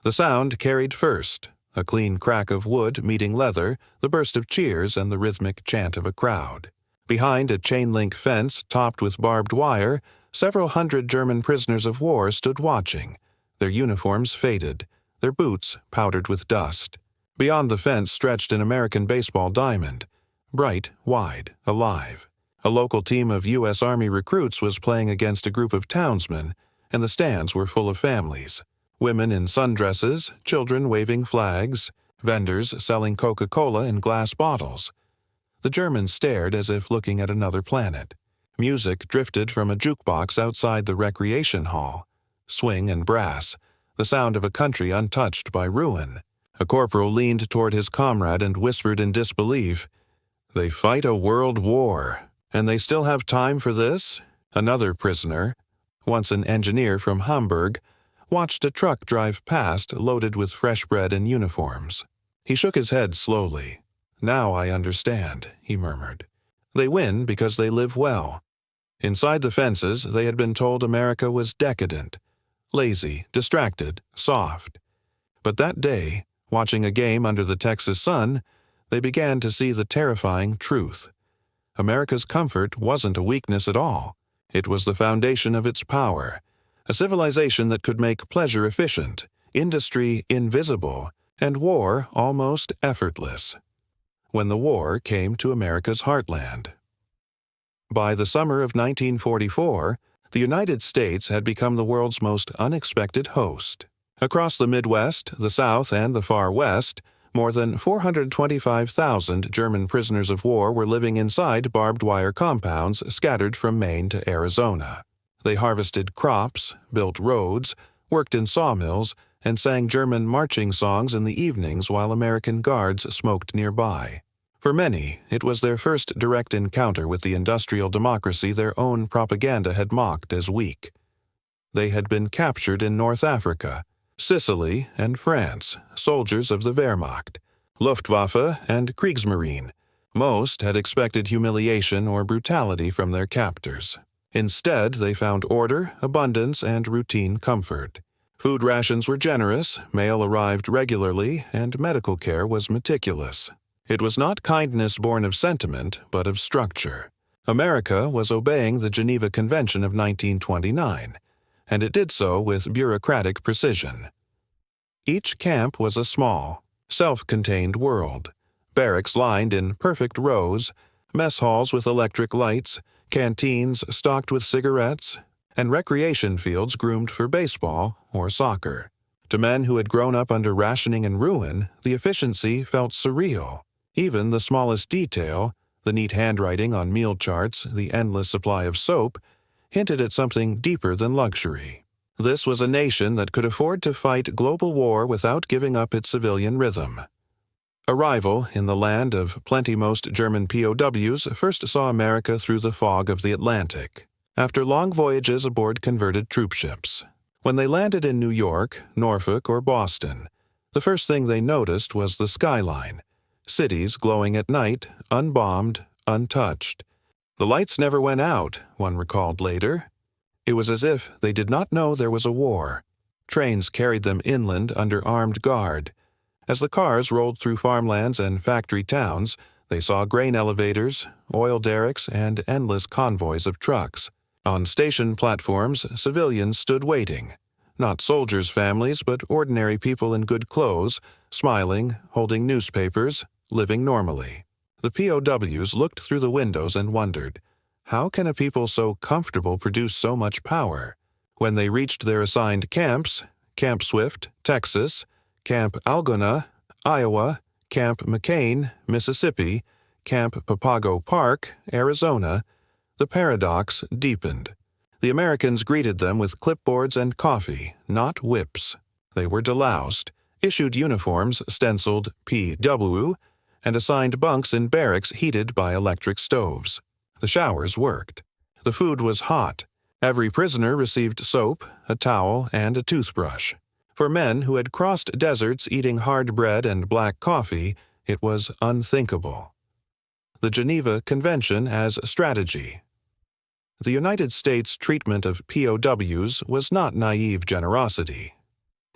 The sound carried first, a clean crack of wood meeting leather, the burst of cheers, and the rhythmic chant of a crowd. Behind a chain-link fence topped with barbed wire, several hundred German prisoners of war stood watching, their uniforms faded, their boots powdered with dust. Beyond the fence stretched an American baseball diamond, bright, wide, alive. A local team of U.S. Army recruits was playing against a group of townsmen, and the stands were full of families. Women in sundresses, children waving flags, vendors selling Coca-Cola in glass bottles. The Germans stared as if looking at another planet. Music drifted from a jukebox outside the recreation hall. Swing and brass, the sound of a country untouched by ruin. A corporal leaned toward his comrade and whispered in disbelief, "They fight a world war, and they still have time for this?" Another prisoner, once an engineer from Hamburg, watched a truck drive past loaded with fresh bread and uniforms. He shook his head slowly. "Now I understand," he murmured. "They win because they live well." Inside the fences, they had been told America was decadent, lazy, distracted, soft. But that day, watching a game under the Texas sun, they began to see the terrifying truth. America's comfort wasn't a weakness at all. It was the foundation of its power, a civilization that could make pleasure efficient, industry invisible, and war almost effortless. When the war came to America's heartland. By the summer of 1944, the United States had become the world's most unexpected host. Across the Midwest, the South, and the Far West, more than 425,000 German prisoners of war were living inside barbed wire compounds scattered from Maine to Arizona. They harvested crops, built roads, worked in sawmills, and sang German marching songs in the evenings while American guards smoked nearby. For many, it was their first direct encounter with the industrial democracy their own propaganda had mocked as weak. They had been captured in North Africa, Sicily, and France, soldiers of the Wehrmacht, Luftwaffe, and Kriegsmarine. Most had expected humiliation or brutality from their captors. Instead, they found order, abundance, and routine comfort. Food rations were generous, mail arrived regularly, and medical care was meticulous. It was not kindness born of sentiment, but of structure. America was obeying the Geneva Convention of 1929, and it did so with bureaucratic precision. Each camp was a small, self-contained world. Barracks lined in perfect rows, mess halls with electric lights, canteens stocked with cigarettes, and recreation fields groomed for baseball or soccer. To men who had grown up under rationing and ruin, the efficiency felt surreal. Even the smallest detail, the neat handwriting on meal charts, the endless supply of soap, hinted at something deeper than luxury. This was a nation that could afford to fight global war without giving up its civilian rhythm. Arrival in the land of plenty-most German POWs first saw America through the fog of the Atlantic, after long voyages aboard converted troop ships. When they landed in New York, Norfolk, or Boston, the first thing they noticed was the skyline, cities glowing at night, unbombed, untouched. The lights never went out, one recalled later. It was as if they did not know there was a war. Trains carried them inland under armed guard. As the cars rolled through farmlands and factory towns, they saw grain elevators, oil derricks, and endless convoys of trucks. On station platforms, civilians stood waiting. Not soldiers' families, but ordinary people in good clothes, smiling, holding newspapers, living normally. The POWs looked through the windows and wondered, how can a people so comfortable produce so much power? When they reached their assigned camps, Camp Swift, Texas, Camp Algona, Iowa, Camp McCain, Mississippi, Camp Papago Park, Arizona, the paradox deepened. The Americans greeted them with clipboards and coffee, not whips. They were deloused, issued uniforms stenciled PW, and assigned bunks in barracks heated by electric stoves. The showers worked. The food was hot. Every prisoner received soap, a towel, and a toothbrush. For men who had crossed deserts eating hard bread and black coffee, it was unthinkable. The Geneva Convention as strategy. The United States' treatment of POWs was not naive generosity.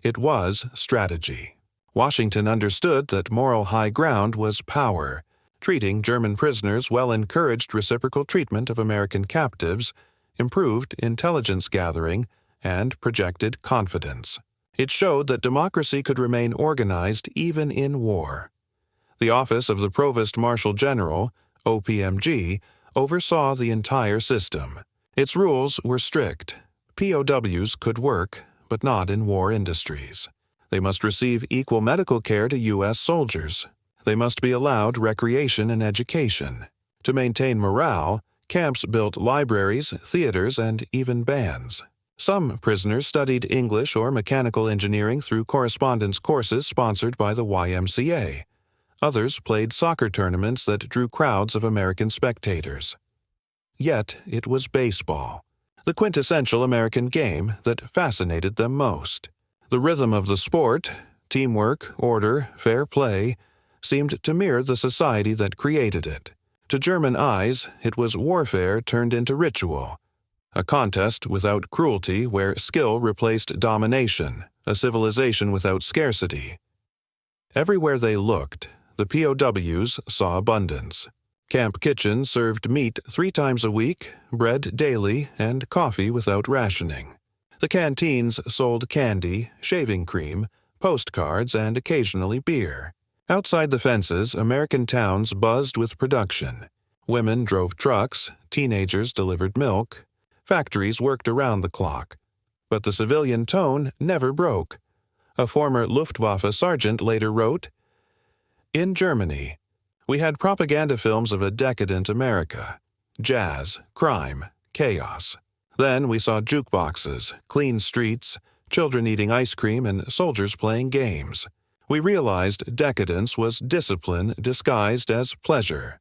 It was strategy. Washington understood that moral high ground was power. Treating German prisoners well encouraged reciprocal treatment of American captives, improved intelligence gathering, and projected confidence. It showed that democracy could remain organized even in war. The Office of the Provost Marshal General, OPMG, oversaw the entire system. Its rules were strict. POWs could work, but not in war industries. They must receive equal medical care to U.S. soldiers. They must be allowed recreation and education. To maintain morale, camps built libraries, theaters, and even bands. Some prisoners studied English or mechanical engineering through correspondence courses sponsored by the YMCA. Others played soccer tournaments that drew crowds of American spectators. Yet it was baseball, the quintessential American game that fascinated them most. The rhythm of the sport, teamwork, order, fair play, seemed to mirror the society that created it. To German eyes, it was warfare turned into ritual, a contest without cruelty where skill replaced domination, a civilization without scarcity. Everywhere they looked, the POWs saw abundance. Camp kitchens served meat 3 times a week, bread daily, and coffee without rationing. The canteens sold candy, shaving cream, postcards, and occasionally beer. Outside the fences, American towns buzzed with production. Women drove trucks, teenagers delivered milk, factories worked around the clock. But the civilian tone never broke. A former Luftwaffe sergeant later wrote, "In Germany, we had propaganda films of a decadent America. Jazz, crime, chaos. Then we saw jukeboxes, clean streets, children eating ice cream, and soldiers playing games. We realized decadence was discipline disguised as pleasure.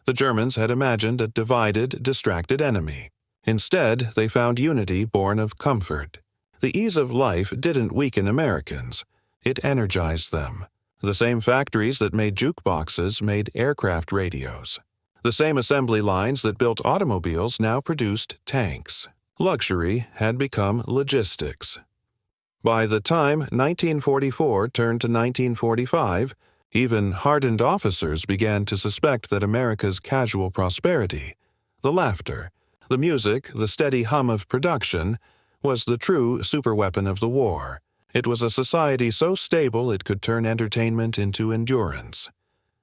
The Germans had imagined a divided, distracted enemy. Instead, they found unity born of comfort. The ease of life didn't weaken Americans. It energized them. The same factories that made jukeboxes made aircraft radios. The same assembly lines that built automobiles now produced tanks. Luxury had become logistics." By the time 1944 turned to 1945, even hardened officers began to suspect that America's casual prosperity, the laughter, the music, the steady hum of production, was the true superweapon of the war. It was a society so stable it could turn entertainment into endurance.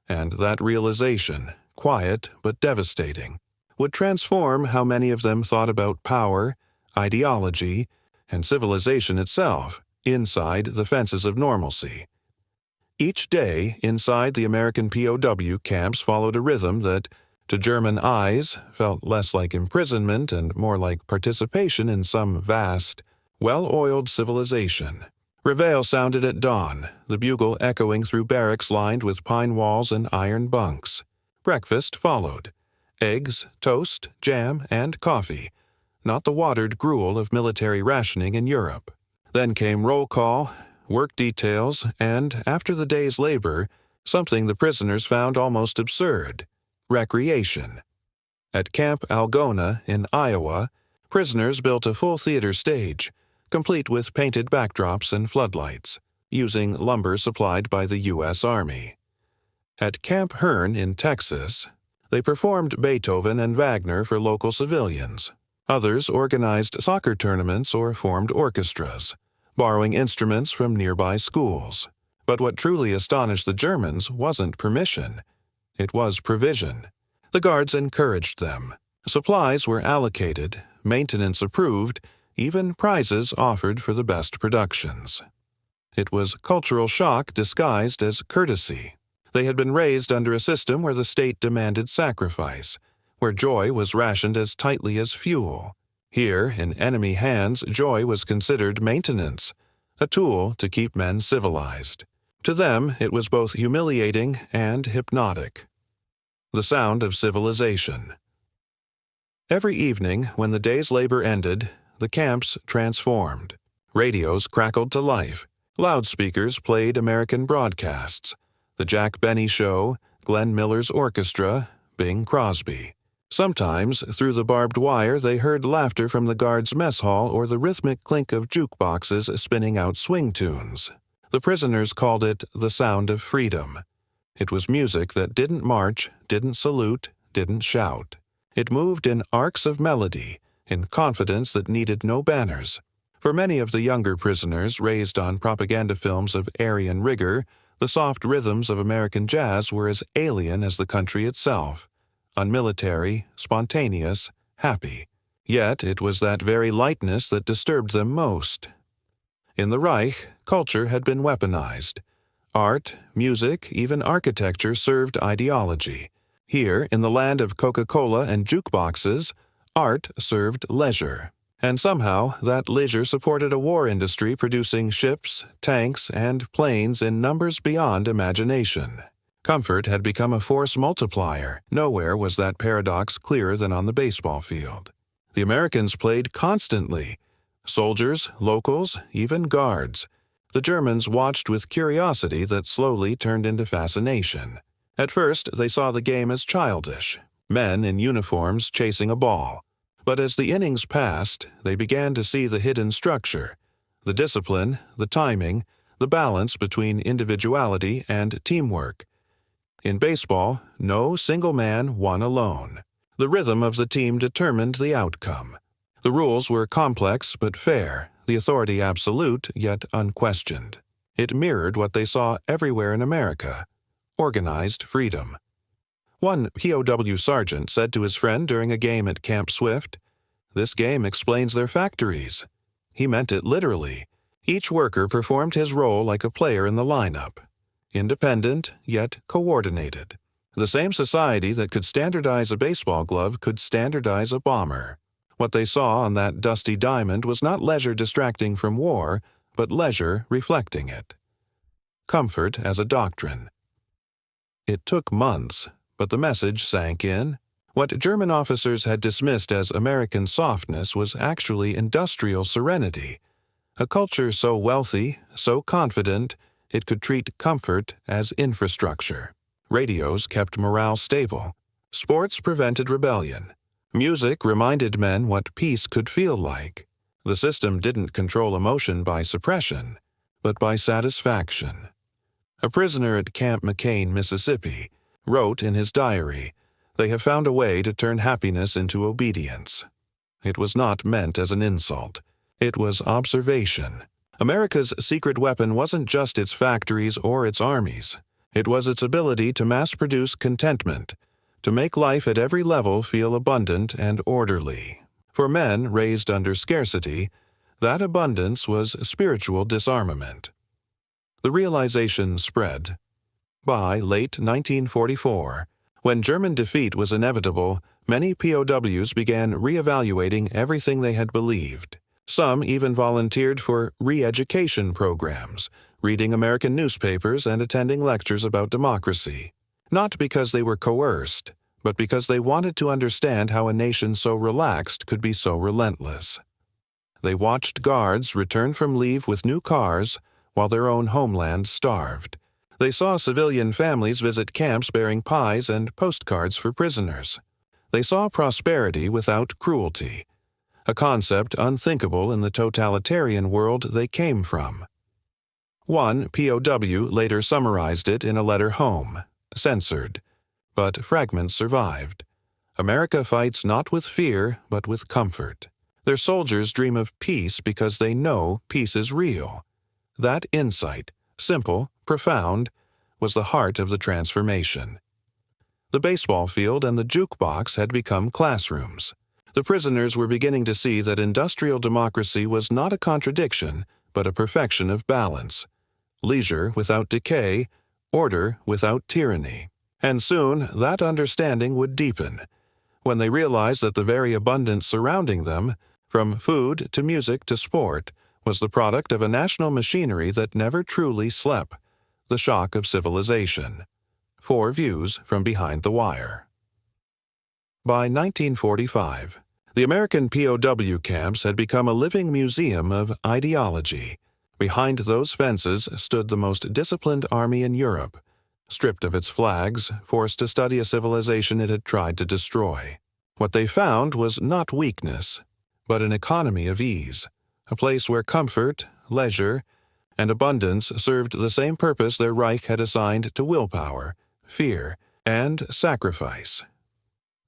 And that realization, quiet but devastating, would transform how many of them thought about power, ideology, and civilization itself inside the fences of normalcy. Each day inside the American POW camps followed a rhythm that, to German eyes, felt less like imprisonment and more like participation in some vast, well-oiled civilization. Reveille sounded at dawn, the bugle echoing through barracks lined with pine walls and iron bunks. Breakfast followed. Eggs, toast, jam, and coffee, not the watered gruel of military rationing in Europe. Then came roll call, work details, and, after the day's labor, something the prisoners found almost absurd: recreation. At Camp Algona in Iowa, prisoners built a full theater stage, complete with painted backdrops and floodlights, using lumber supplied by the U.S. Army. At Camp Hearn in Texas, they performed Beethoven and Wagner for local civilians. Others organized soccer tournaments or formed orchestras, borrowing instruments from nearby schools. But what truly astonished the Germans wasn't permission. It was provision. The guards encouraged them. Supplies were allocated, maintenance approved, even prizes offered for the best productions. It was cultural shock disguised as courtesy. They had been raised under a system where the state demanded sacrifice, where joy was rationed as tightly as fuel. Here, in enemy hands, joy was considered maintenance, a tool to keep men civilized. To them, it was both humiliating and hypnotic. The sound of civilization. Every evening, when the day's labor ended, the camps transformed. Radios crackled to life. Loudspeakers played American broadcasts. The Jack Benny Show, Glenn Miller's Orchestra, Bing Crosby. Sometimes, through the barbed wire, they heard laughter from the guards' mess hall or the rhythmic clink of jukeboxes spinning out swing tunes. The prisoners called it the sound of freedom. It was music that didn't march, didn't salute, didn't shout. It moved in arcs of melody, in confidence that needed no banners. For many of the younger prisoners raised on propaganda films of Aryan rigor, the soft rhythms of American jazz were as alien as the country itself. Unmilitary, spontaneous, happy. Yet it was that very lightness that disturbed them most. In the Reich, culture had been weaponized. Art, music, even architecture served ideology. Here, in the land of Coca-Cola and jukeboxes, art served leisure. And somehow, that leisure supported a war industry producing ships, tanks, and planes in numbers beyond imagination. Comfort had become a force multiplier. Nowhere was that paradox clearer than on the baseball field. The Americans played constantly. Soldiers, locals, even guards. The Germans watched with curiosity that slowly turned into fascination. At first, they saw the game as childish, men in uniforms chasing a ball. But as the innings passed, they began to see the hidden structure, the discipline, the timing, the balance between individuality and teamwork. In baseball, no single man won alone. The rhythm of the team determined the outcome. The rules were complex but fair, the authority absolute yet unquestioned. It mirrored what they saw everywhere in America: organized freedom. One POW sergeant said to his friend during a game at Camp Swift, "This game explains their factories." He meant it literally. Each worker performed his role like a player in the lineup. Independent, yet coordinated. The same society that could standardize a baseball glove could standardize a bomber. What they saw on that dusty diamond was not leisure distracting from war, but leisure reflecting it. Comfort as a doctrine. It took months, but the message sank in. What German officers had dismissed as American softness was actually industrial serenity. A culture so wealthy, so confident, it could treat comfort as infrastructure. Radios kept morale stable. Sports prevented rebellion. Music reminded men what peace could feel like. The system didn't control emotion by suppression, but by satisfaction. A prisoner at Camp McCain, Mississippi, wrote in his diary, "They have found a way to turn happiness into obedience." It was not meant as an insult. It was observation. America's secret weapon wasn't just its factories or its armies. It was its ability to mass-produce contentment, to make life at every level feel abundant and orderly. For men raised under scarcity, that abundance was spiritual disarmament. The realization spread. By late 1944, when German defeat was inevitable, many POWs began reevaluating everything they had believed. Some even volunteered for re-education programs, reading American newspapers and attending lectures about democracy. Not because they were coerced, but because they wanted to understand how a nation so relaxed could be so relentless. They watched guards return from leave with new cars while their own homeland starved. They saw civilian families visit camps bearing pies and postcards for prisoners. They saw prosperity without cruelty, a concept unthinkable in the totalitarian world they came from. One POW later summarized it in a letter home, censored, but fragments survived. America fights not with fear, but with comfort. Their soldiers dream of peace because they know peace is real. That insight, simple, profound, was the heart of the transformation. The baseball field and the jukebox had become classrooms. The prisoners were beginning to see that industrial democracy was not a contradiction, but a perfection of balance. Leisure without decay, order without tyranny. And soon that understanding would deepen, when they realized that the very abundance surrounding them, from food to music to sport, was the product of a national machinery that never truly slept, the shock of civilization. 4 views from behind the wire. By 1945, the American POW camps had become a living museum of ideology. Behind those fences stood the most disciplined army in Europe, stripped of its flags, forced to study a civilization it had tried to destroy. What they found was not weakness, but an economy of ease, a place where comfort, leisure, and abundance served the same purpose their Reich had assigned to willpower, fear, and sacrifice.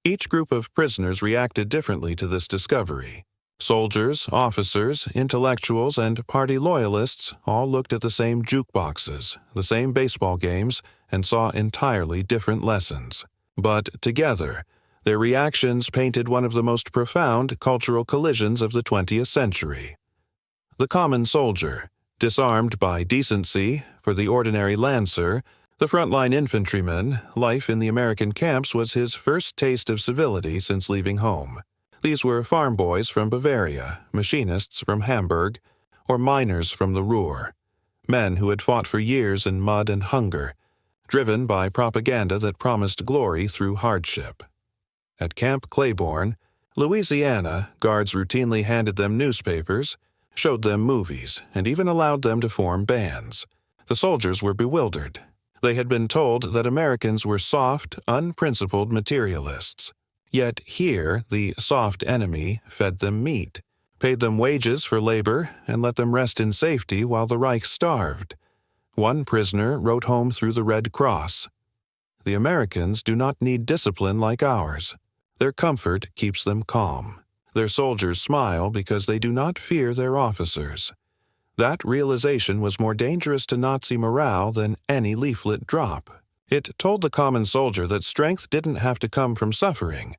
Each group of prisoners reacted differently to this discovery. Soldiers, officers, intellectuals, and party loyalists all looked at the same jukeboxes, the same baseball games, and saw entirely different lessons. But together, their reactions painted one of the most profound cultural collisions of the 20th century. The common soldier, disarmed by decency, for the ordinary lancer, the frontline infantryman, life in the American camps was his first taste of civility since leaving home. These were farm boys from Bavaria, machinists from Hamburg, or miners from the Ruhr, men who had fought for years in mud and hunger, driven by propaganda that promised glory through hardship. At Camp Claiborne, Louisiana, guards routinely handed them newspapers, showed them movies, and even allowed them to form bands. The soldiers were bewildered. They had been told that Americans were soft, unprincipled materialists. Yet here, the soft enemy fed them meat, paid them wages for labor, and let them rest in safety while the Reich starved. One prisoner wrote home through the Red Cross, "The Americans do not need discipline like ours. Their comfort keeps them calm. Their soldiers smile because they do not fear their officers." That realization was more dangerous to Nazi morale than any leaflet drop. It told the common soldier that strength didn't have to come from suffering.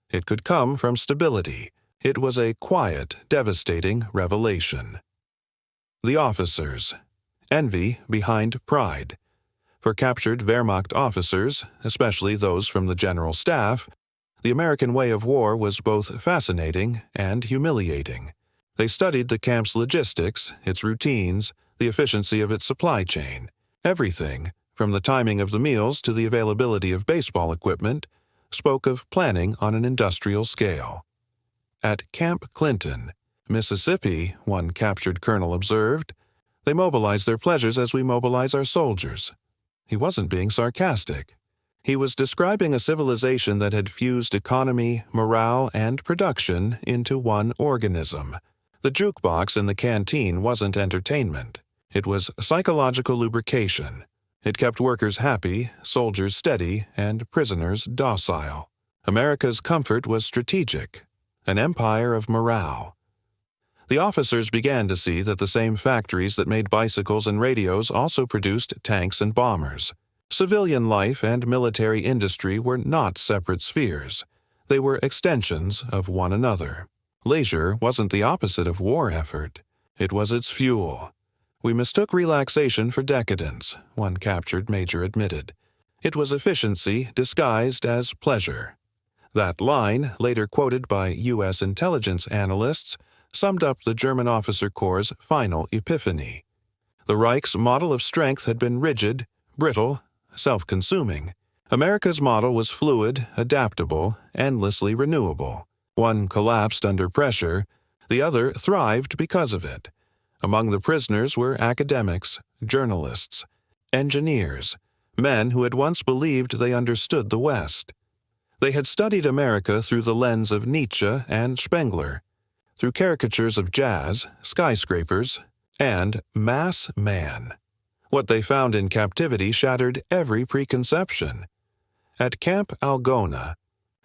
It could come from stability. It was a quiet, devastating revelation. The officers. Envy behind pride. For captured Wehrmacht officers, especially those from the general staff, the American way of war was both fascinating and humiliating. They studied the camp's logistics, its routines, the efficiency of its supply chain. Everything, from the timing of the meals to the availability of baseball equipment, spoke of planning on an industrial scale. At Camp Clinton, Mississippi, one captured colonel observed, "They mobilize their pleasures as we mobilize our soldiers." He wasn't being sarcastic. He was describing a civilization that had fused economy, morale, and production into one organism. The jukebox in the canteen wasn't entertainment. It was psychological lubrication. It kept workers happy, soldiers steady, and prisoners docile. America's comfort was strategic, an empire of morale. The officers began to see that the same factories that made bicycles and radios also produced tanks and bombers. Civilian life and military industry were not separate spheres. They were extensions of one another. Leisure wasn't the opposite of war effort. It was its fuel. "We mistook relaxation for decadence," one captured major admitted. It was efficiency disguised as pleasure. That line, later quoted by U.S. intelligence analysts, summed up the German officer corps' final epiphany. The Reich's model of strength had been rigid, brittle, self-consuming. America's model was fluid, adaptable, endlessly renewable. One collapsed under pressure, the other thrived because of it. Among the prisoners were academics, journalists, engineers, men who had once believed they understood the West. They had studied America through the lens of Nietzsche and Spengler, through caricatures of jazz, skyscrapers, and mass man. What they found in captivity shattered every preconception. At Camp Algona,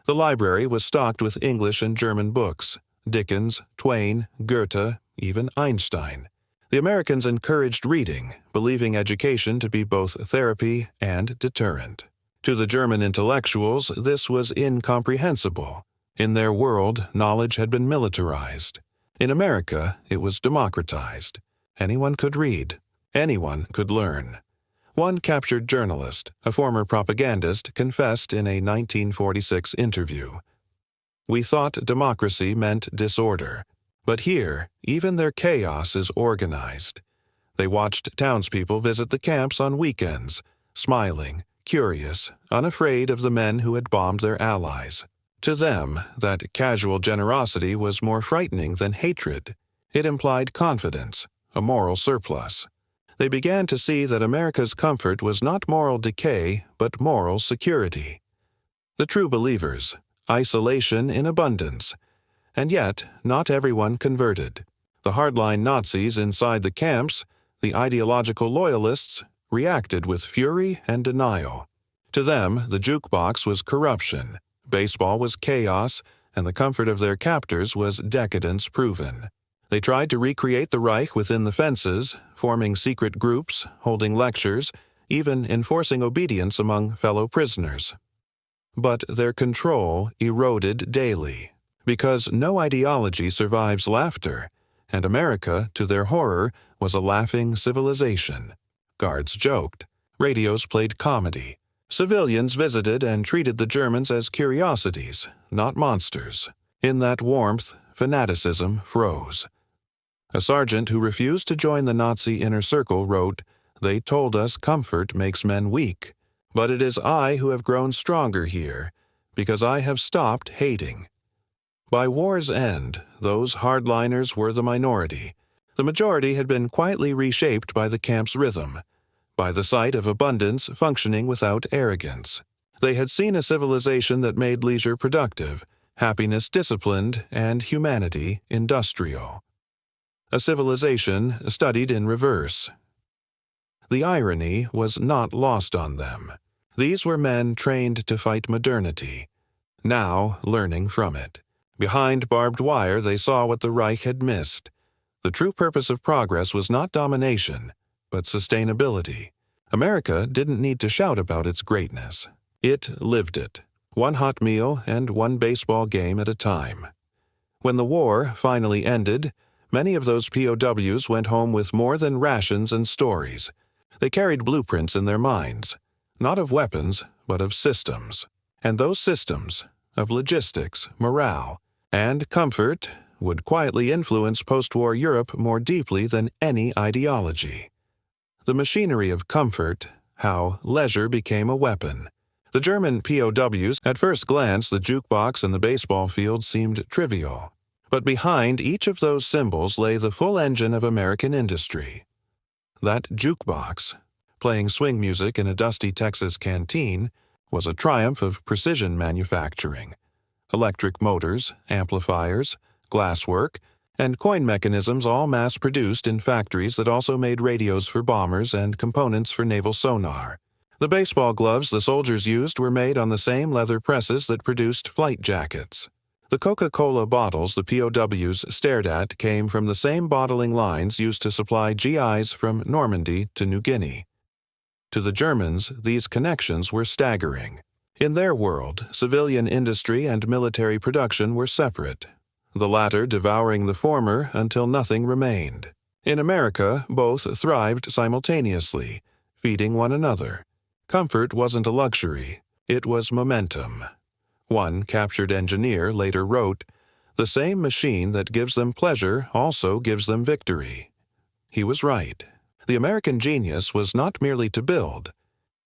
the library was stocked with English and German books, Dickens, Twain, Goethe, even Einstein. The Americans encouraged reading, believing education to be both therapy and deterrent. To the German intellectuals, this was incomprehensible. In their world, knowledge had been militarized. In America, it was democratized. Anyone could read. Anyone could learn. One captured journalist, a former propagandist, confessed in a 1946 interview, "We thought democracy meant disorder, but here, even their chaos is organized." They watched townspeople visit the camps on weekends, smiling, curious, unafraid of the men who had bombed their allies. To them, that casual generosity was more frightening than hatred. It implied confidence, a moral surplus. They began to see that America's comfort was not moral decay, but moral security. The true believers, isolation in abundance. And yet, not everyone converted. The hardline Nazis inside the camps, the ideological loyalists, reacted with fury and denial. To them, the jukebox was corruption, baseball was chaos, and the comfort of their captors was decadence proven. They tried to recreate the Reich within the fences, forming secret groups, holding lectures, even enforcing obedience among fellow prisoners. But their control eroded daily, because no ideology survives laughter, and America, to their horror, was a laughing civilization. Guards joked. Radios played comedy. Civilians visited and treated the Germans as curiosities, not monsters. In that warmth, fanaticism froze. A sergeant who refused to join the Nazi inner circle wrote, "They told us comfort makes men weak, but it is I who have grown stronger here, because I have stopped hating." By war's end, those hardliners were the minority. The majority had been quietly reshaped by the camp's rhythm, by the sight of abundance functioning without arrogance. They had seen a civilization that made leisure productive, happiness disciplined, and humanity industrial. A civilization studied in reverse. The irony was not lost on them. These were men trained to fight modernity, now learning from it. Behind barbed wire, they saw what the Reich had missed. The true purpose of progress was not domination, but sustainability. America didn't need to shout about its greatness. It lived it, one hot meal and one baseball game at a time. When the war finally ended, many of those POWs went home with more than rations and stories. They carried blueprints in their minds, not of weapons, but of systems. And those systems, of logistics, morale, and comfort, would quietly influence post-war Europe more deeply than any ideology. The machinery of comfort, how leisure became a weapon. The German POWs, at first glance, the jukebox and the baseball field seemed trivial. But behind each of those symbols lay the full engine of American industry. That jukebox, playing swing music in a dusty Texas canteen, was a triumph of precision manufacturing. Electric motors, amplifiers, glasswork, and coin mechanisms all mass-produced in factories that also made radios for bombers and components for naval sonar. The baseball gloves the soldiers used were made on the same leather presses that produced flight jackets. The Coca-Cola bottles the POWs stared at came from the same bottling lines used to supply GIs from Normandy to New Guinea. To the Germans, these connections were staggering. In their world, civilian industry and military production were separate, the latter devouring the former until nothing remained. In America, both thrived simultaneously, feeding one another. Comfort wasn't a luxury, it was momentum. One captured engineer later wrote, "The same machine that gives them pleasure also gives them victory." He was right. The American genius was not merely to build.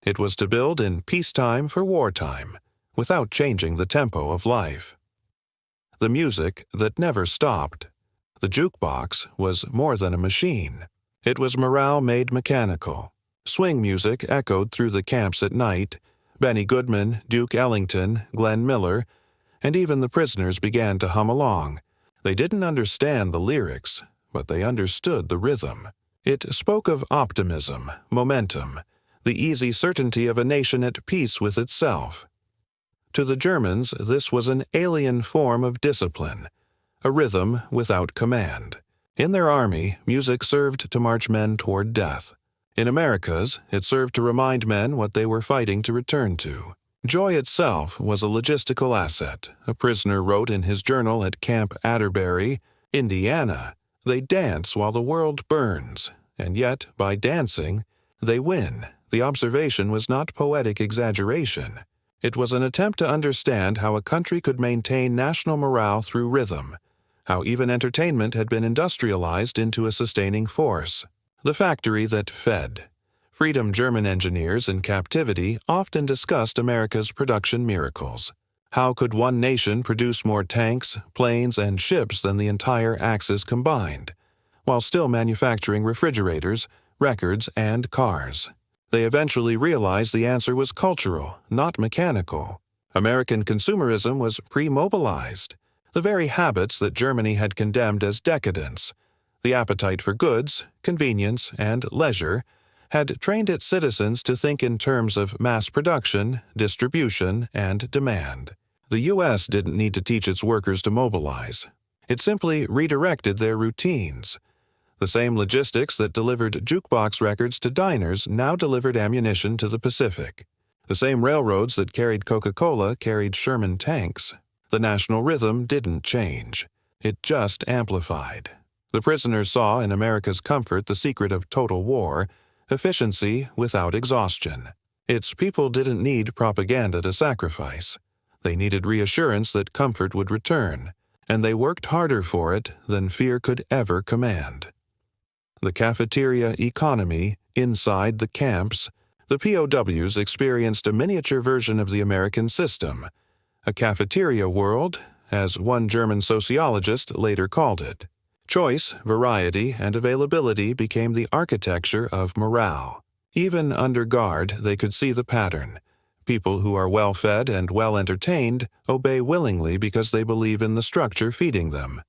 It was to build in peacetime for wartime, without changing the tempo of life. The music that never stopped. The jukebox was more than a machine. It was morale made mechanical. Swing music echoed through the camps at night. Benny Goodman, Duke Ellington, Glenn Miller, and even the prisoners began to hum along. They didn't understand the lyrics, but they understood the rhythm. It spoke of optimism, momentum, the easy certainty of a nation at peace with itself. To the Germans, this was an alien form of discipline, a rhythm without command. In their army, music served to march men toward death. In America's, it served to remind men what they were fighting to return to. Joy itself was a logistical asset. A prisoner wrote in his journal at Camp Atterbury, Indiana, "They dance while the world burns, and yet, by dancing, they win." The observation was not poetic exaggeration. It was an attempt to understand how a country could maintain national morale through rhythm, how even entertainment had been industrialized into a sustaining force. The factory that fed. Freedom German engineers in captivity often discussed America's production miracles. How could one nation produce more tanks, planes, and ships than the entire Axis combined, while still manufacturing refrigerators, records, and cars? They eventually realized the answer was cultural, not mechanical. American consumerism was pre-mobilized. The very habits that Germany had condemned as decadence, the appetite for goods, convenience, and leisure, had trained its citizens to think in terms of mass production, distribution, and demand. The U.S. didn't need to teach its workers to mobilize. It simply redirected their routines. The same logistics that delivered jukebox records to diners now delivered ammunition to the Pacific. The same railroads that carried Coca-Cola carried Sherman tanks. The national rhythm didn't change. It just amplified. The prisoners saw in America's comfort the secret of total war, efficiency without exhaustion. Its people didn't need propaganda to sacrifice. They needed reassurance that comfort would return, and they worked harder for it than fear could ever command. The cafeteria economy inside the camps, the POWs experienced a miniature version of the American system, a cafeteria world, as one German sociologist later called it. Choice, variety, and availability became the architecture of morale. Even under guard, they could see the pattern. People who are well-fed and well-entertained obey willingly because they believe in the structure feeding them.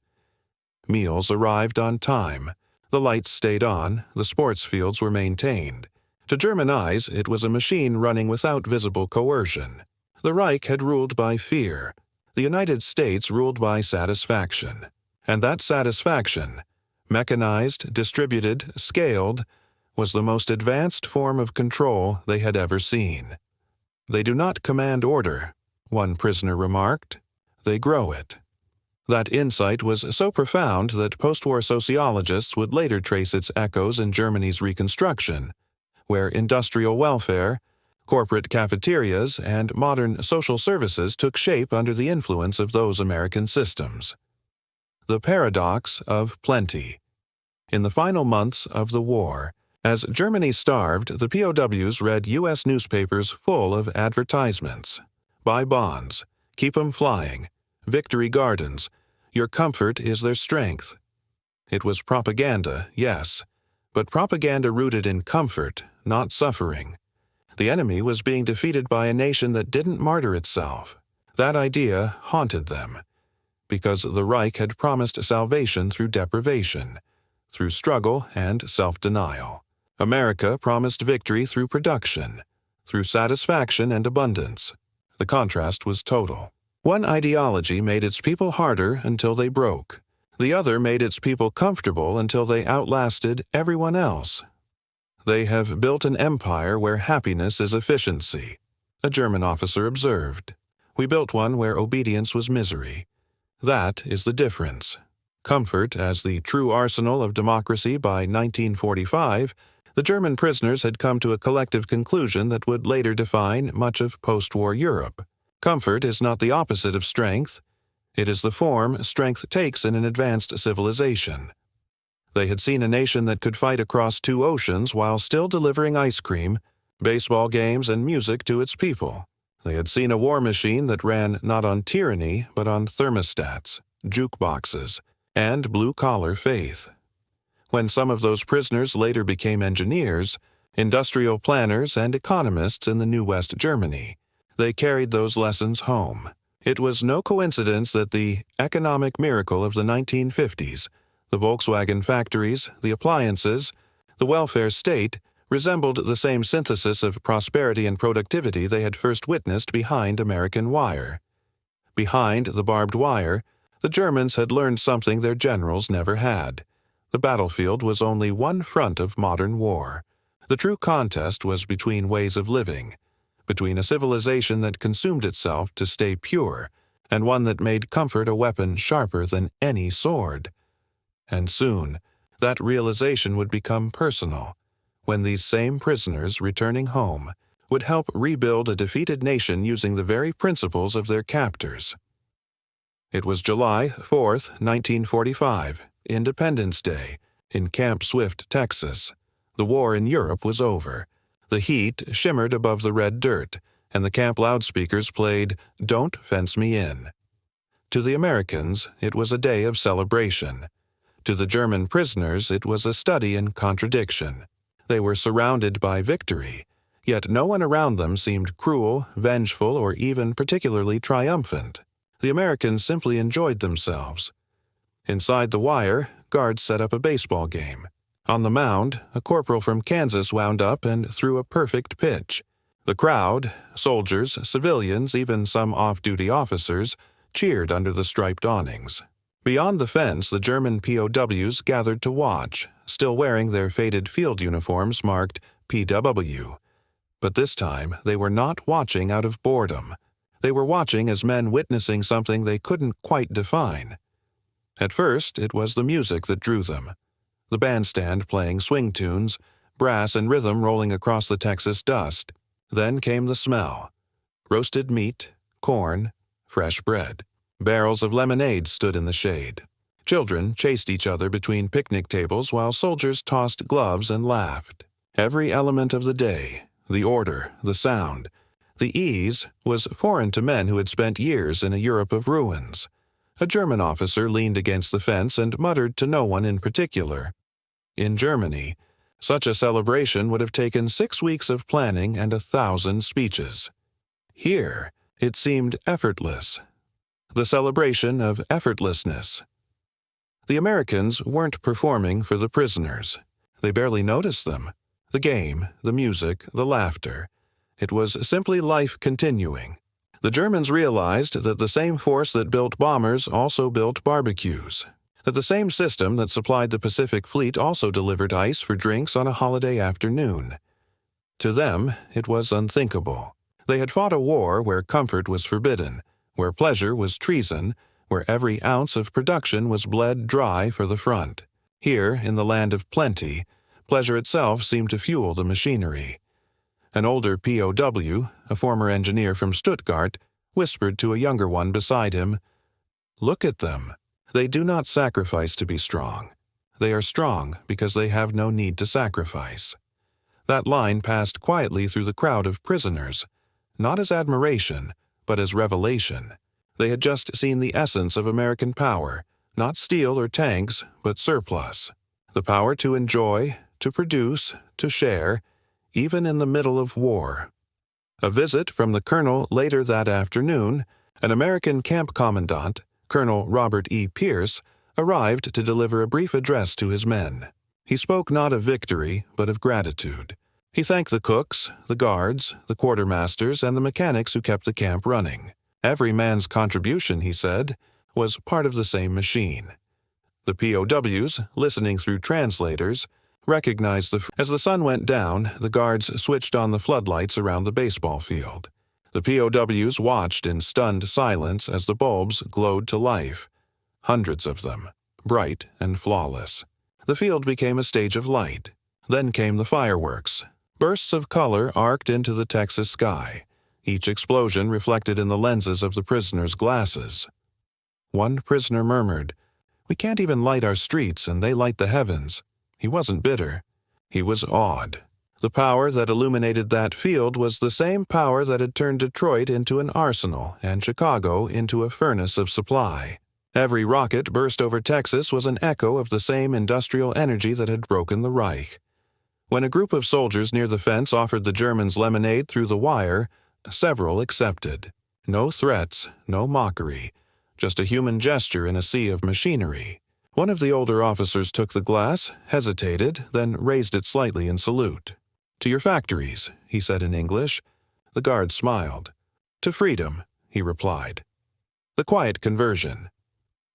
Meals arrived on time. The lights stayed on. The sports fields were maintained. To German eyes, it was a machine running without visible coercion. The Reich had ruled by fear. The United States ruled by satisfaction. And that satisfaction, mechanized, distributed, scaled, was the most advanced form of control they had ever seen. They do not command order, one prisoner remarked. They grow it. That insight was so profound that post-war sociologists would later trace its echoes in Germany's Reconstruction, where industrial welfare, corporate cafeterias, and modern social services took shape under the influence of those American systems. The paradox of plenty. In the final months of the war, as Germany starved, the POWs read U.S. newspapers full of advertisements. Buy bonds. Keep 'em flying. Victory gardens. Your comfort is their strength. It was propaganda, yes, but propaganda rooted in comfort, not suffering. The enemy was being defeated by a nation that didn't martyr itself. That idea haunted them, because the Reich had promised salvation through deprivation, through struggle and self-denial. America promised victory through production, through satisfaction and abundance. The contrast was total. One ideology made its people harder until they broke. The other made its people comfortable until they outlasted everyone else. They have built an empire where happiness is efficiency, a German officer observed. We built one where obedience was misery. That is the difference. Comfort as the true arsenal of democracy by 1945, the German prisoners had come to a collective conclusion that would later define much of post-war Europe. Comfort is not the opposite of strength. It is the form strength takes in an advanced civilization. They had seen a nation that could fight across 2 oceans while still delivering ice cream, baseball games, and music to its people. They had seen a war machine that ran not on tyranny but on thermostats, jukeboxes, and blue-collar faith. When some of those prisoners later became engineers, industrial planners, and economists in the new West Germany, they carried those lessons home. It was no coincidence that the economic miracle of the 1950s, the Volkswagen factories, the appliances, the welfare state, resembled the same synthesis of prosperity and productivity they had first witnessed behind American wire. Behind the barbed wire, the Germans had learned something their generals never had. The battlefield was only one front of modern war. The true contest was between ways of living, between a civilization that consumed itself to stay pure, and one that made comfort a weapon sharper than any sword. And soon, that realization would become personal, when these same prisoners returning home would help rebuild a defeated nation using the very principles of their captors. It was July 4th, 1945, Independence Day, in Camp Swift, Texas. The war in Europe was over. The heat shimmered above the red dirt, and the camp loudspeakers played "Don't Fence Me In." To the Americans, it was a day of celebration. To the German prisoners, it was a study in contradiction. They were surrounded by victory, Yet no one around them seemed cruel, vengeful, or even particularly triumphant. The Americans simply enjoyed themselves. Inside the wire, guards set up a baseball game. On the mound, a corporal from Kansas wound up and threw a perfect pitch. The crowd, soldiers, civilians, even some off-duty officers, cheered under the striped awnings. Beyond the fence, the German POWs gathered to watch, still wearing their faded field uniforms marked PW. But this time, they were not watching out of boredom. They were watching as men witnessing something they couldn't quite define. At first, it was the music that drew them. The bandstand playing swing tunes, brass and rhythm rolling across the Texas dust. Then came the smell. Roasted meat, corn, fresh bread. Barrels of lemonade stood in the shade. Children chased each other between picnic tables while soldiers tossed gloves and laughed. Every element of the day, the order, the sound, the ease, was foreign to men who had spent years in a Europe of ruins. A German officer leaned against the fence and muttered to no one in particular. In Germany, such a celebration would have taken 6 weeks of planning and 1,000 speeches. Here, it seemed effortless. The celebration of effortlessness. The Americans weren't performing for the prisoners. They barely noticed them. The game, the music, the laughter. It was simply life continuing. The Germans realized that the same force that built bombers also built barbecues. That the same system that supplied the Pacific Fleet also delivered ice for drinks on a holiday afternoon. To them, it was unthinkable. They had fought a war where comfort was forbidden, where pleasure was treason, where every ounce of production was bled dry for the front. Here, in the land of plenty, pleasure itself seemed to fuel the machinery. An older POW, a former engineer from Stuttgart, whispered to a younger one beside him, "Look at them. They do not sacrifice to be strong. They are strong because they have no need to sacrifice." That line passed quietly through the crowd of prisoners, not as admiration, but as revelation. They had just seen the essence of American power, not steel or tanks, but surplus. The power to enjoy, to produce, to share, even in the middle of war. A visit from the colonel later that afternoon, an American camp commandant, Colonel Robert E. Pierce, arrived to deliver a brief address to his men. He spoke not of victory, but of gratitude. He thanked the cooks, the guards, the quartermasters, and the mechanics who kept the camp running. Every man's contribution, he said, was part of the same machine. The POWs, listening through translators, recognized as the sun went down, the guards switched on the floodlights around the baseball field. The POWs watched in stunned silence as the bulbs glowed to life. Hundreds of them, bright and flawless. The field became a stage of light. Then came the fireworks. Bursts of color arced into the Texas sky, each explosion reflected in the lenses of the prisoners' glasses. One prisoner murmured, "We can't even light our streets, and they light the heavens." He wasn't bitter. He was awed. The power that illuminated that field was the same power that had turned Detroit into an arsenal and Chicago into a furnace of supply. Every rocket burst over Texas was an echo of the same industrial energy that had broken the Reich. When a group of soldiers near the fence offered the Germans lemonade through the wire, several accepted. No threats, no mockery, just a human gesture in a sea of machinery. One of the older officers took the glass, hesitated, then raised it slightly in salute. "To your factories," he said in English. The guard smiled. "To freedom," he replied. The quiet conversion.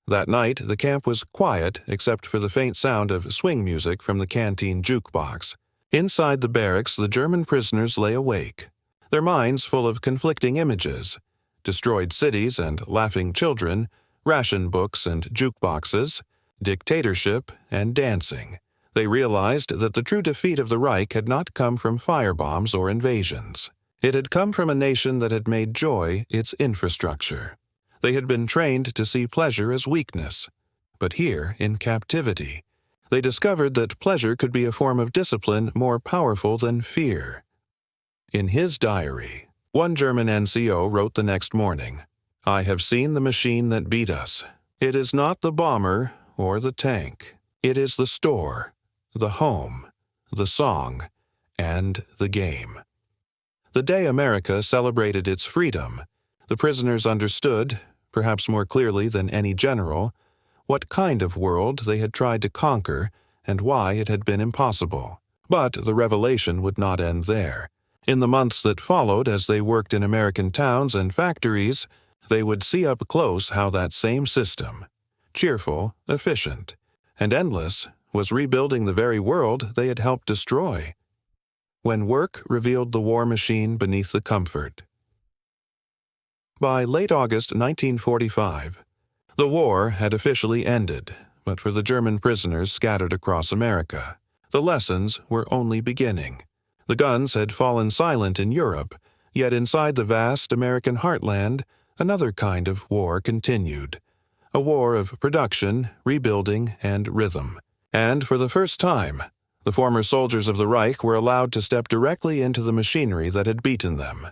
That night, the camp was quiet except for the faint sound of swing music from the canteen jukebox. Inside the barracks, the German prisoners lay awake, their minds full of conflicting images: destroyed cities and laughing children, ration books and jukeboxes, dictatorship and dancing. They realized that the true defeat of the Reich had not come from firebombs or invasions. It had come from a nation that had made joy its infrastructure. They had been trained to see pleasure as weakness. But here, in captivity, they discovered that pleasure could be a form of discipline more powerful than fear. In his diary, one German NCO wrote the next morning, "I have seen the machine that beat us. It is not the bomber or the tank. It is the store, the home, the song, and the game." the day America celebrated its freedom, the prisoners understood, perhaps more clearly than any general, what kind of world they had tried to conquer and why it had been impossible. But the revelation would not end there. In the months that followed, as they worked in American towns and factories, they would see up close how that same system, cheerful, efficient, and endless, was rebuilding the very world they had helped destroy. When work revealed the war machine beneath the comfort. By late August 1945, the war had officially ended, but for the German prisoners scattered across America, the lessons were only beginning. The guns had fallen silent in Europe, yet inside the vast American heartland, another kind of war continued. A war of production, rebuilding, and rhythm. And for the first time, the former soldiers of the Reich were allowed to step directly into the machinery that had beaten them.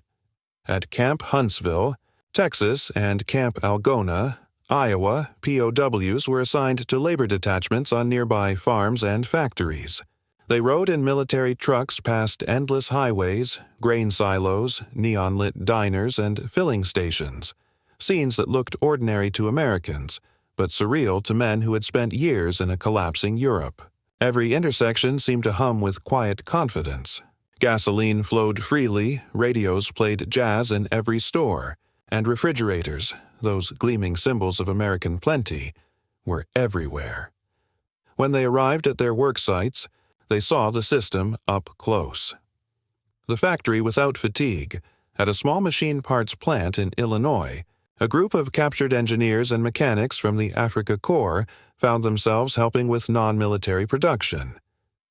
At Camp Huntsville, Texas, and Camp Algona, Iowa, POWs were assigned to labor detachments on nearby farms and factories. They rode in military trucks past endless highways, grain silos, neon-lit diners, and filling stations, scenes that looked ordinary to Americans, but surreal to men who had spent years in a collapsing Europe. Every intersection seemed to hum with quiet confidence. Gasoline flowed freely, radios played jazz in every store, and refrigerators, those gleaming symbols of American plenty, were everywhere. When they arrived at their work sites, they saw the system up close. The factory without fatigue, at a small machine parts plant in Illinois, a group of captured engineers and mechanics from the Africa Corps found themselves helping with non-military production,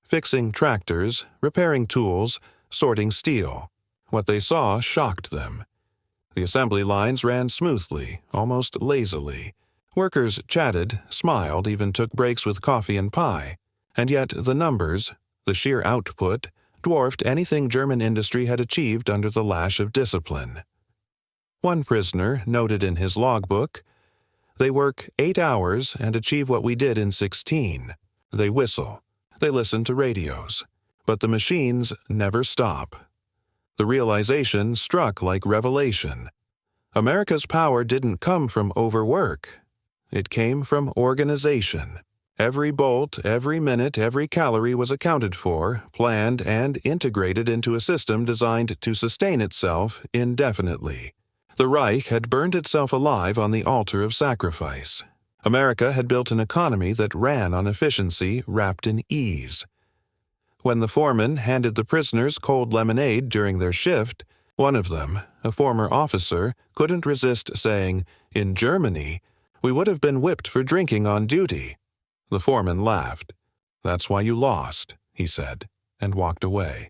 fixing tractors, repairing tools, sorting steel. What they saw shocked them. The assembly lines ran smoothly, almost lazily. Workers chatted, smiled, even took breaks with coffee and pie. And yet the numbers, the sheer output, dwarfed anything German industry had achieved under the lash of discipline. One prisoner noted in his logbook, "They work 8 hours and achieve what we did in 16. They whistle. They listen to radios. But the machines never stop." The realization struck like revelation. America's power didn't come from overwork. It came from organization. Every bolt, every minute, every calorie was accounted for, planned, and integrated into a system designed to sustain itself indefinitely. The Reich had burned itself alive on the altar of sacrifice. America had built an economy that ran on efficiency wrapped in ease. When the foreman handed the prisoners cold lemonade during their shift, one of them, a former officer, couldn't resist saying, "In Germany, we would have been whipped for drinking on duty." The foreman laughed. "That's why you lost," he said, and walked away.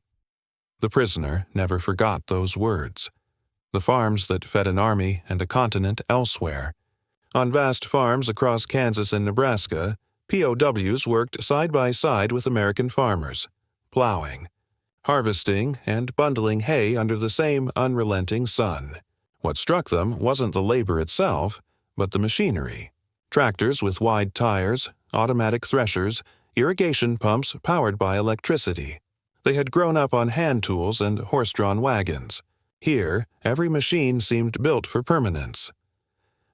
The prisoner never forgot those words. The farms that fed an army and a continent elsewhere. On vast farms across Kansas and Nebraska, POWs worked side by side with American farmers, plowing, harvesting, and bundling hay under the same unrelenting sun. What struck them wasn't the labor itself, but the machinery. Tractors with wide tires, automatic threshers, irrigation pumps powered by electricity. They had grown up on hand tools and horse-drawn wagons. Here, every machine seemed built for permanence.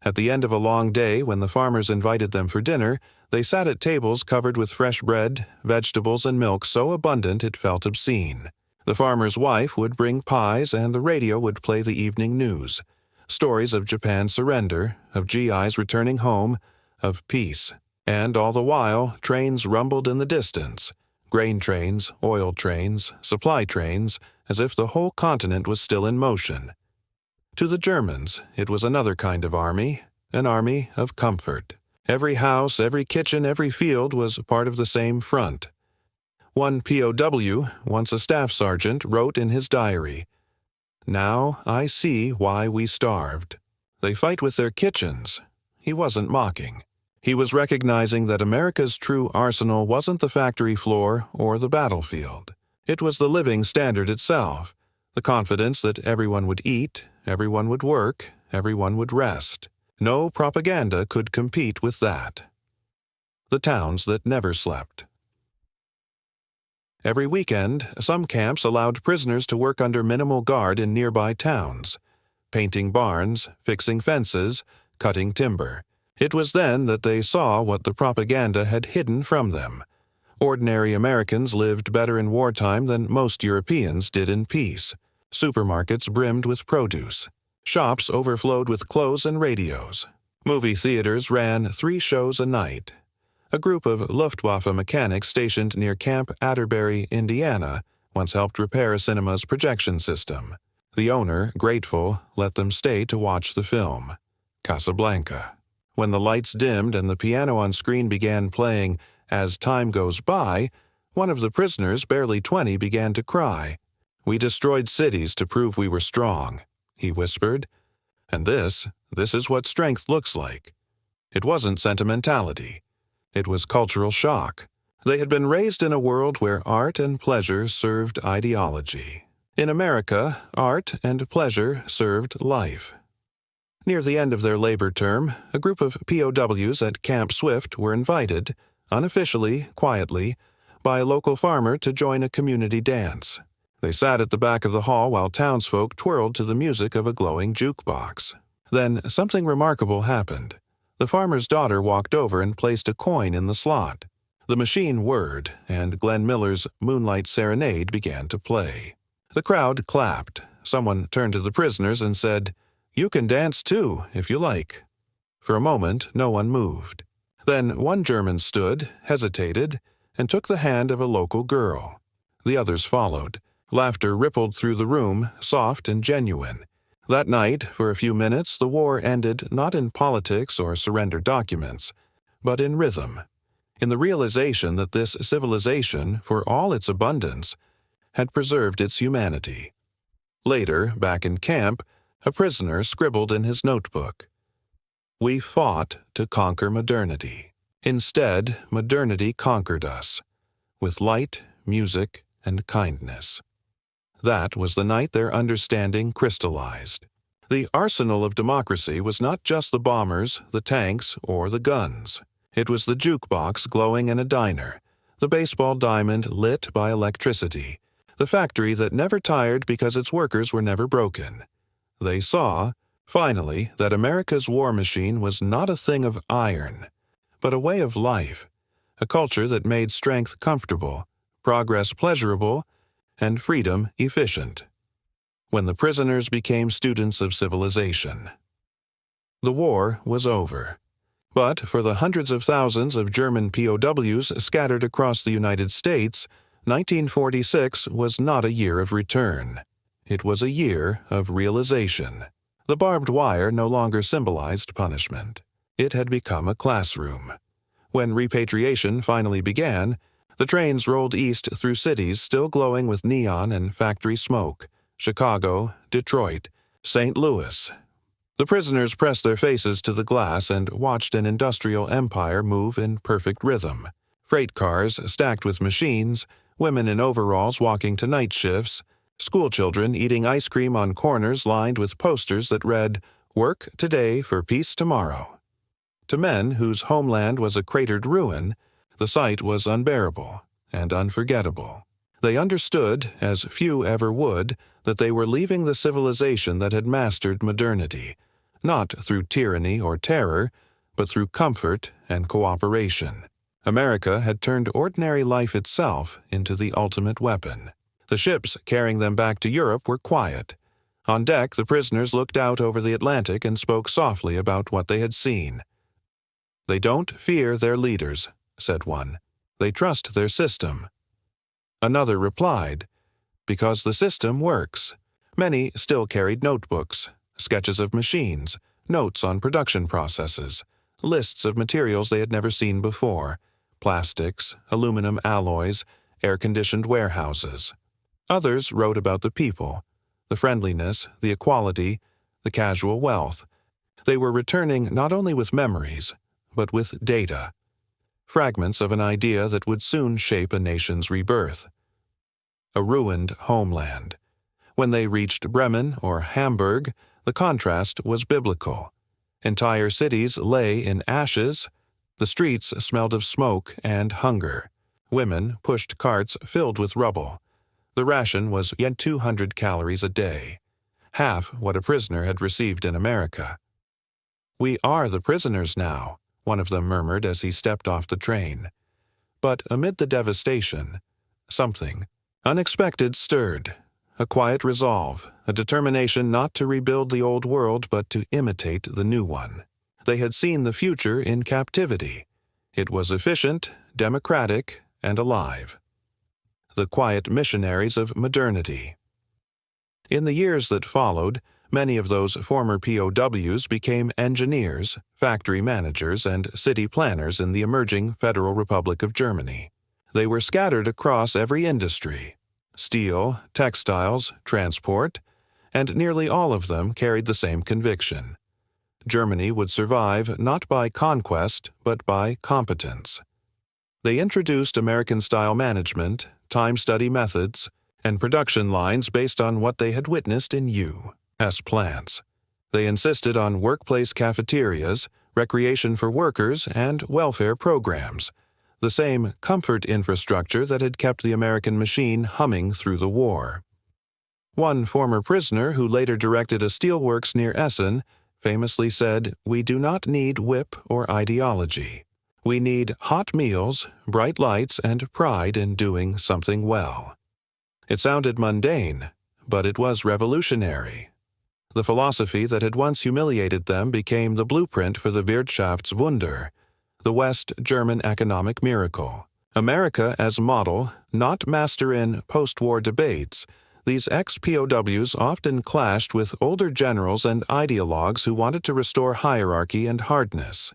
At the end of a long day, when the farmers invited them for dinner, they sat at tables covered with fresh bread, vegetables, and milk so abundant it felt obscene. The farmer's wife would bring pies, and the radio would play the evening news. Stories of Japan's surrender, of GIs returning home, of peace. And all the while, trains rumbled in the distance. Grain trains, oil trains, supply trains, as if the whole continent was still in motion. To the Germans, it was another kind of army, an army of comfort. Every house, every kitchen, every field was part of the same front. One POW, once a staff sergeant, wrote in his diary, "Now I see why we starved. They fight with their kitchens." He wasn't mocking. He was recognizing that America's true arsenal wasn't the factory floor or the battlefield. It was the living standard itself, the confidence that everyone would eat, everyone would work, everyone would rest. No propaganda could compete with that. The towns that never slept. Every weekend, some camps allowed prisoners to work under minimal guard in nearby towns, painting barns, fixing fences, cutting timber. It was then that they saw what the propaganda had hidden from them. Ordinary Americans lived better in wartime than most Europeans did in peace. Supermarkets brimmed with produce. Shops overflowed with clothes and radios. Movie theaters ran 3 shows a night. A group of Luftwaffe mechanics stationed near Camp Atterbury, Indiana, once helped repair a cinema's projection system. The owner, grateful, let them stay to watch the film. Casablanca. When the lights dimmed and the piano on screen began playing As Time Goes By, one of the prisoners, barely 20, began to cry. "We destroyed cities to prove we were strong," he whispered. "And this is what strength looks like." It wasn't sentimentality. It was cultural shock. They had been raised in a world where art and pleasure served ideology. In America, art and pleasure served life. Near the end of their labor term, a group of POWs at Camp Swift were invited, unofficially, quietly, by a local farmer to join a community dance. They sat at the back of the hall while townsfolk twirled to the music of a glowing jukebox. Then something remarkable happened. The farmer's daughter walked over and placed a coin in the slot. The machine whirred, and Glenn Miller's Moonlight Serenade began to play. The crowd clapped. Someone turned to the prisoners and said, "You can dance too, if you like." For a moment, no one moved. Then one German stood, hesitated, and took the hand of a local girl. The others followed. Laughter rippled through the room, soft and genuine. That night, for a few minutes, the war ended not in politics or surrender documents, but in rhythm, in the realization that this civilization, for all its abundance, had preserved its humanity. Later, back in camp, a prisoner scribbled in his notebook, "We fought to conquer modernity. Instead, modernity conquered us, with light, music, and kindness." That was the night their understanding crystallized. The arsenal of democracy was not just the bombers, the tanks, or the guns. It was the jukebox glowing in a diner, the baseball diamond lit by electricity, the factory that never tired because its workers were never broken. They saw, finally, that America's war machine was not a thing of iron, but a way of life, a culture that made strength comfortable, progress pleasurable, and freedom efficient. When the prisoners became students of civilization. The war was over. But for the hundreds of thousands of German POWs scattered across the United States, 1946 was not a year of return. It was a year of realization. The barbed wire no longer symbolized punishment. It had become a classroom. When repatriation finally began, the trains rolled east through cities still glowing with neon and factory smoke: Chicago, Detroit, St. Louis. The prisoners pressed their faces to the glass and watched an industrial empire move in perfect rhythm. Freight cars stacked with machines, women in overalls walking to night shifts, schoolchildren eating ice cream on corners lined with posters that read, "Work today for peace tomorrow." To men whose homeland was a cratered ruin, the sight was unbearable and unforgettable. They understood, as few ever would, that they were leaving the civilization that had mastered modernity, not through tyranny or terror, but through comfort and cooperation. America had turned ordinary life itself into the ultimate weapon. The ships carrying them back to Europe were quiet. On deck, the prisoners looked out over the Atlantic and spoke softly about what they had seen. "They don't fear their leaders," said one. "They trust their system." Another replied, "Because the system works." Many still carried notebooks, sketches of machines, notes on production processes, lists of materials they had never seen before: plastics, aluminum alloys, air-conditioned warehouses. Others wrote about the people, the friendliness, the equality, the casual wealth. They were returning not only with memories, but with data. Fragments of an idea that would soon shape a nation's rebirth. A ruined homeland. When they reached Bremen or Hamburg, the contrast was biblical. Entire cities lay in ashes. The streets smelled of smoke and hunger. Women pushed carts filled with rubble. The ration was yet 200 calories a day, half what a prisoner had received in America. "We are the prisoners now," one of them murmured as he stepped off the train. But amid the devastation, something unexpected stirred. A quiet resolve, a determination not to rebuild the old world but to imitate the new one. They had seen the future in captivity. It was efficient, democratic, and alive. The quiet missionaries of modernity. In the years that followed, many of those former POWs became engineers, factory managers, and city planners in the emerging Federal Republic of Germany. They were scattered across every industry: steel, textiles, transport, and nearly all of them carried the same conviction. Germany would survive not by conquest, but by competence. They introduced American-style management, time-study methods, and production lines based on what they had witnessed in U.S. plants. They insisted on workplace cafeterias, recreation for workers, and welfare programs, the same comfort infrastructure that had kept the American machine humming through the war. One former prisoner who later directed a steelworks near Essen famously said, "We do not need whip or ideology. We need hot meals, bright lights, and pride in doing something well." It sounded mundane, but it was revolutionary. The philosophy that had once humiliated them became the blueprint for the Wirtschaftswunder, the West German economic miracle. America as model, not master in post-war debates, these ex-POWs often clashed with older generals and ideologues who wanted to restore hierarchy and hardness.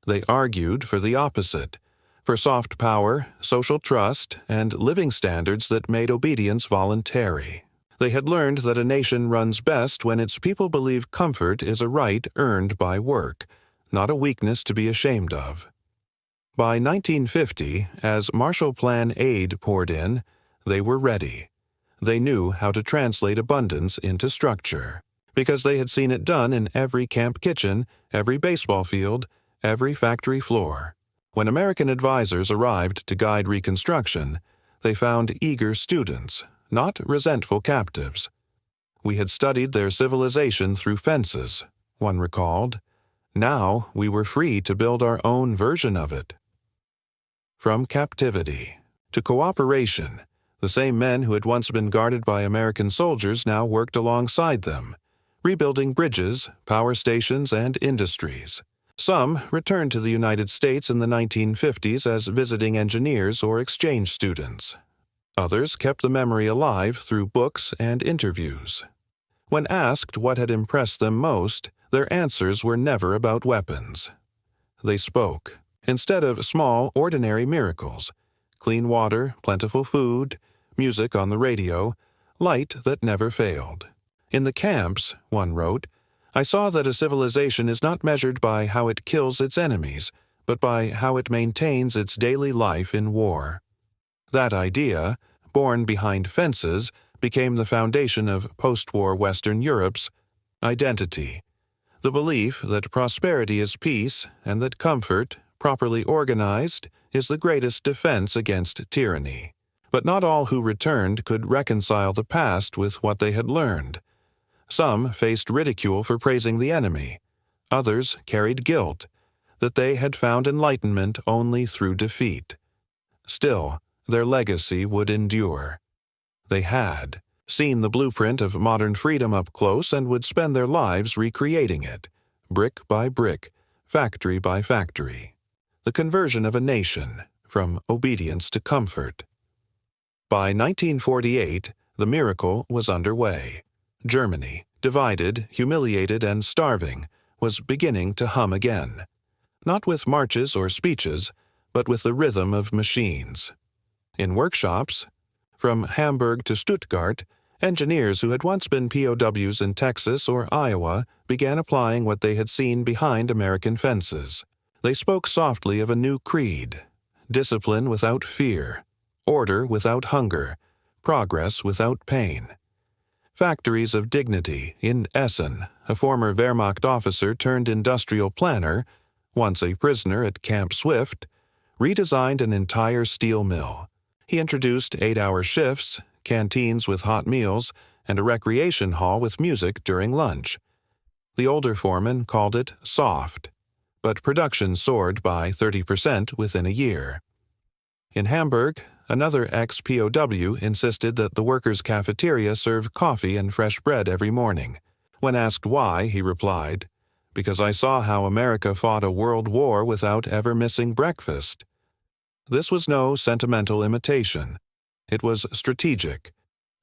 They argued for the opposite, for soft power, social trust, and living standards that made obedience voluntary. They had learned that a nation runs best when its people believe comfort is a right earned by work, not a weakness to be ashamed of. By 1950, as Marshall Plan aid poured in, they were ready. They knew how to translate abundance into structure, because they had seen it done in every camp kitchen, every baseball field, every factory floor. When American advisors arrived to guide Reconstruction, they found eager students, not resentful captives. "We had studied their civilization through fences," one recalled. "Now we were free to build our own version of it." From captivity to cooperation, the same men who had once been guarded by American soldiers now worked alongside them, rebuilding bridges, power stations, and industries. Some returned to the United States in the 1950s as visiting engineers or exchange students. Others kept the memory alive through books and interviews. When asked what had impressed them most, their answers were never about weapons. They spoke, instead of small, ordinary miracles: clean water, plentiful food, music on the radio, light that never failed. "In the camps," one wrote, "I saw that a civilization is not measured by how it kills its enemies, but by how it maintains its daily life in war." That idea, born behind fences, became the foundation of post-war Western Europe's identity. The belief that prosperity is peace and that comfort, properly organized, is the greatest defense against tyranny. But not all who returned could reconcile the past with what they had learned. Some faced ridicule for praising the enemy. Others carried guilt, that they had found enlightenment only through defeat. Still, their legacy would endure. They had seen the blueprint of modern freedom up close and would spend their lives recreating it, brick by brick, factory by factory. The conversion of a nation from obedience to comfort. By 1948, the miracle was underway. Germany, divided, humiliated, and starving, was beginning to hum again. Not with marches or speeches, but with the rhythm of machines. In workshops, from Hamburg to Stuttgart, engineers who had once been POWs in Texas or Iowa began applying what they had seen behind American fences. They spoke softly of a new creed: discipline without fear, order without hunger, progress without pain. Factories of dignity in Essen, a former Wehrmacht officer turned industrial planner, once a prisoner at Camp Swift, redesigned an entire steel mill. He introduced 8-hour shifts, canteens with hot meals, and a recreation hall with music during lunch. The older foreman called it soft, but production soared by 30% within a year. In Hamburg, another ex-POW insisted that the workers' cafeteria serve coffee and fresh bread every morning. When asked why, he replied, "Because I saw how America fought a world war without ever missing breakfast." This was no sentimental imitation. It was strategic.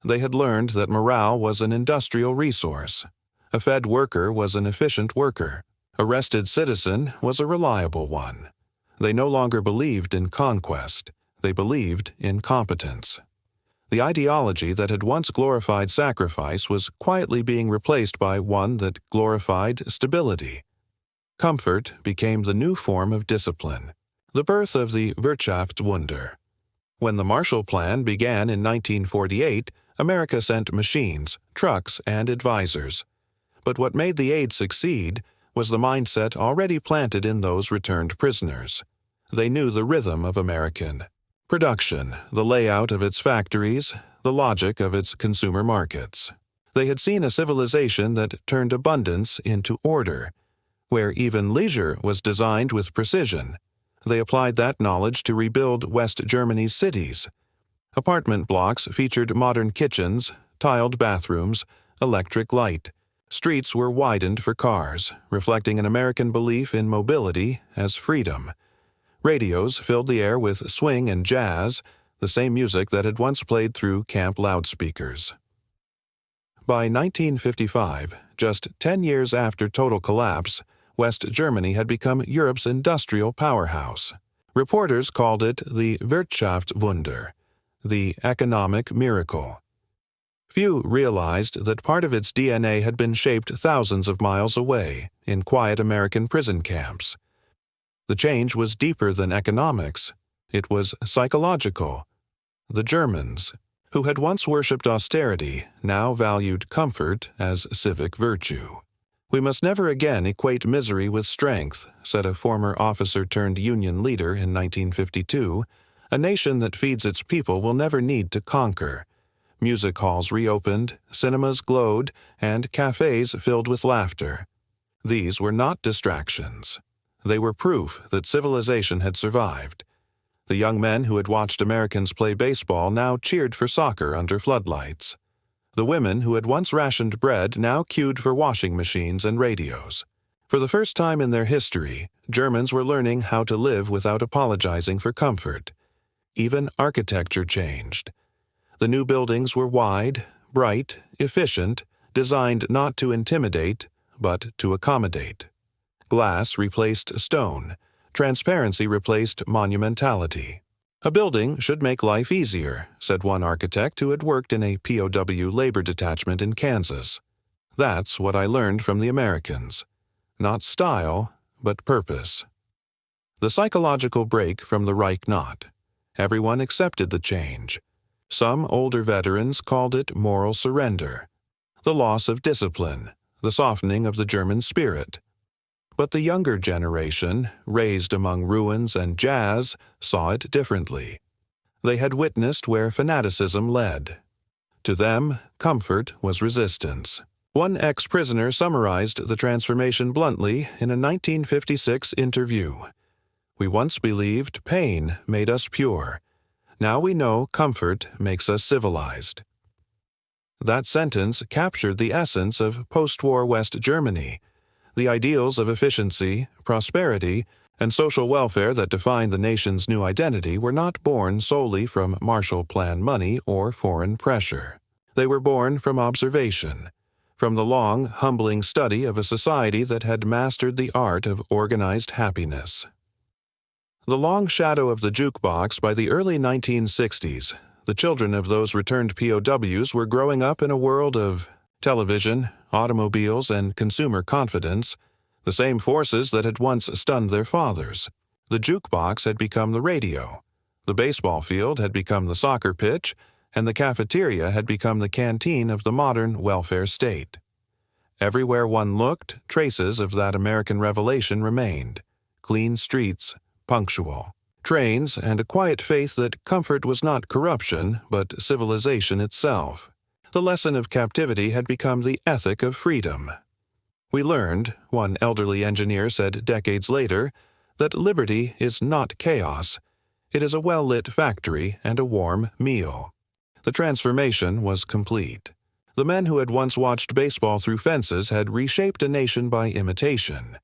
They had learned that morale was an industrial resource. A fed worker was an efficient worker. A rested citizen was a reliable one. They no longer believed in conquest. They believed in competence. The ideology that had once glorified sacrifice was quietly being replaced by one that glorified stability. Comfort became the new form of discipline. The birth of the Wirtschaftswunder. When the Marshall Plan began in 1948, America sent machines, trucks, and advisors. But what made the aid succeed was the mindset already planted in those returned prisoners. They knew the rhythm of American production, the layout of its factories, the logic of its consumer markets. They had seen a civilization that turned abundance into order, where even leisure was designed with precision. They applied that knowledge to rebuild West Germany's cities. Apartment blocks featured modern kitchens, tiled bathrooms, electric light. Streets were widened for cars, reflecting an American belief in mobility as freedom. Radios filled the air with swing and jazz, the same music that had once played through camp loudspeakers. By 1955, just 10 years after total collapse, West Germany had become Europe's industrial powerhouse. Reporters called it the Wirtschaftswunder, the economic miracle. Few realized that part of its DNA had been shaped thousands of miles away, in quiet American prison camps. The change was deeper than economics. It was psychological. The Germans, who had once worshipped austerity, now valued comfort as civic virtue. "We must never again equate misery with strength," said a former officer-turned-union leader in 1952. "A nation that feeds its people will never need to conquer." Music halls reopened, cinemas glowed, and cafes filled with laughter. These were not distractions. They were proof that civilization had survived. The young men who had watched Americans play baseball now cheered for soccer under floodlights. The women who had once rationed bread now queued for washing machines and radios. For the first time in their history, Germans were learning how to live without apologizing for comfort. Even architecture changed. The new buildings were wide, bright, efficient, designed not to intimidate, but to accommodate. Glass replaced stone. Transparency replaced monumentality. "A building should make life easier," said one architect who had worked in a POW labor detachment in Kansas. "That's what I learned from the Americans. Not style, but purpose." The psychological break from the Reich knot. Everyone accepted the change. Some older veterans called it moral surrender, the loss of discipline, the softening of the German spirit. But the younger generation, raised among ruins and jazz, saw it differently. They had witnessed where fanaticism led. To them, comfort was resistance. One ex-prisoner summarized the transformation bluntly in a 1956 interview. "We once believed pain made us pure. Now we know comfort makes us civilized." That sentence captured the essence of post-war West Germany. The ideals of efficiency, prosperity, and social welfare that defined the nation's new identity were not born solely from Marshall Plan money or foreign pressure. They were born from observation, from the long, humbling study of a society that had mastered the art of organized happiness. The long shadow of the jukebox by the early 1960s, the children of those returned POWs were growing up in a world of television, automobiles, and consumer confidence, the same forces that had once stunned their fathers. The jukebox had become the radio, the baseball field had become the soccer pitch, and the cafeteria had become the canteen of the modern welfare state. Everywhere one looked, traces of that American revelation remained. Clean streets, punctual. trains, and a quiet faith that comfort was not corruption, but civilization itself. The lesson of captivity had become the ethic of freedom. We learned, one elderly engineer said decades later, that liberty is not chaos. It is a well-lit factory and a warm meal. The transformation was complete. The men who had once watched baseball through fences had reshaped a nation by imitation,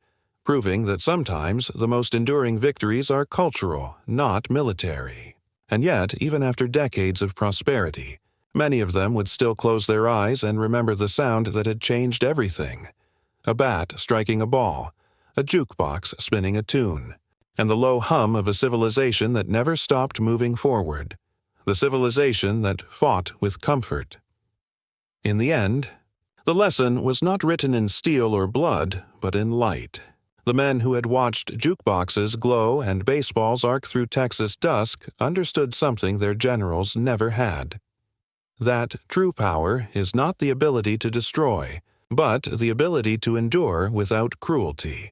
proving that sometimes the most enduring victories are cultural, not military. And yet, even after decades of prosperity, many of them would still close their eyes and remember the sound that had changed everything. A bat striking a ball, a jukebox spinning a tune, and the low hum of a civilization that never stopped moving forward, the civilization that fought with comfort. In the end, the lesson was not written in steel or blood, but in light. The men who had watched jukeboxes glow and baseballs arc through Texas dusk understood something their generals never had. That true power is not the ability to destroy, but the ability to endure without cruelty.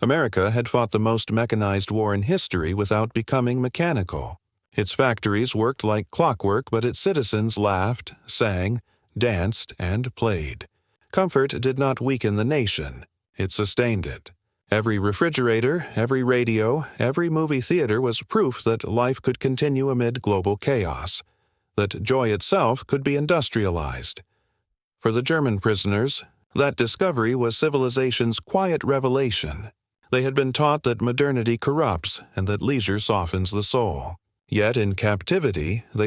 America had fought the most mechanized war in history without becoming mechanical. Its factories worked like clockwork, but its citizens laughed, sang, danced, and played. Comfort did not weaken the nation. It sustained it. Every refrigerator, every radio, every movie theater was proof that life could continue amid global chaos, that joy itself could be industrialized. For the German prisoners, that discovery was civilization's quiet revelation. They had been taught that modernity corrupts and that leisure softens the soul. Yet in captivity, they